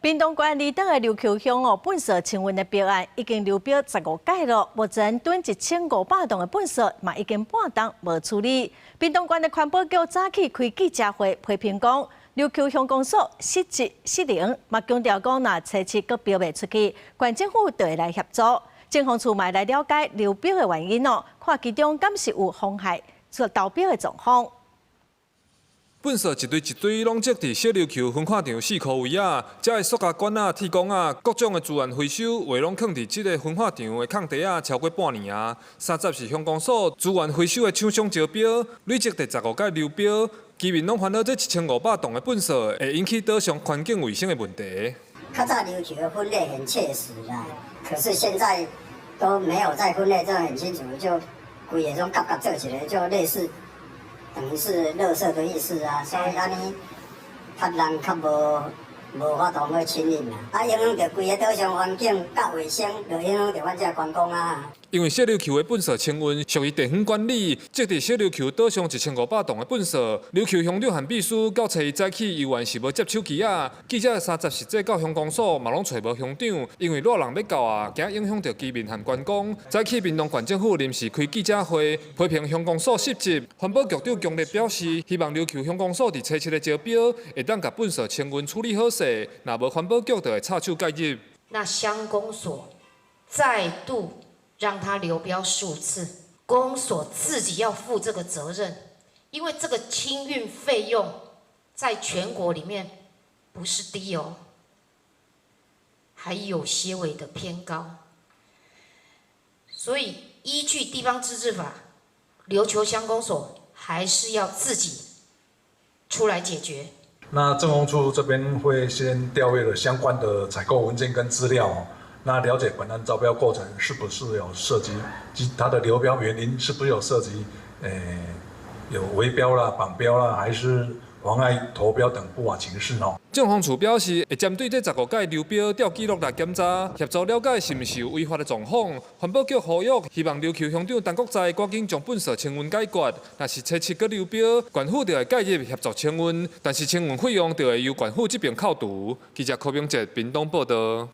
屏東縣離島的琉球鄉糞掃清運的標案已經流標15屆了，目前囤1500棟的糞掃嘛已經半冬無處理。屏東縣的環保局早起開記者會批評講，琉球鄉公所失職失能，嘛強調講若初七閣標袂出去，縣政府就會來協助。政風處嘛來了解流標的原因看其中敢是有妨害所投標的狀況。糞掃一堆一堆，攏積佇小琉球分化場4區位啊，遮的塑膠管啊、鐵管啊，各種的資源回收，話攏囥佇即個分化場的空地啊，超過半年啊。30是鄉公所資源回收的廠商招標，累積第15屆流標，居民攏煩惱這1500棟的糞掃會引起島上環境衛生的問題。較早琉球的分類很切實啦，可是現在都沒有再分類，這樣很清楚，就規個種夾夾做起來，就類似。等於是垃圾的意思啊，所以安尼，較人較無法度去清理啦，影響到規個島上環境甲衛生，就影響到阮遮觀光啊。因為小琉球的糞掃清運屬於地方管理，積佇小琉球島上1500棟的糞掃，琉球鄉長和秘書到初一早起，依然是無接手機啊。記者30實際到鄉公所，嘛攏找無鄉長，因為熱人要到啊，驚影響到居民和觀光。早起屏東縣政府臨時開記者會，批評鄉公所失職。環保局長強烈表示，希望琉球鄉公所佇初七的招標，會當甲糞掃清運處理好勢，若無環保局就會插手介入。那鄉公所再度讓他流標數次，公所自己要負這個責任，因為這個清運費用在全國裡面不是低哦，還有些微的偏高，所以依據地方自治法，琉球鄉公所還是要自己出來解決。那政風處這邊會先調閱了相關的採購文件跟資料。那了解本案招標過程是不是有涉及，及它的流標原因是不是有涉及，有圍標啦、綁標啦，還是妨礙投標等不法情事哦。政風處表示，會針對這15屆流標調記錄來檢查，協助了解是毋是有違法的狀況。環保局呼籲，希望琉球鄉長陳國在趕緊將糞掃清運解決。若是初七閣流標，縣府就會介入協助清運，但是清運費用就會由縣府這邊扣除。記者柯明哲，屏東報道。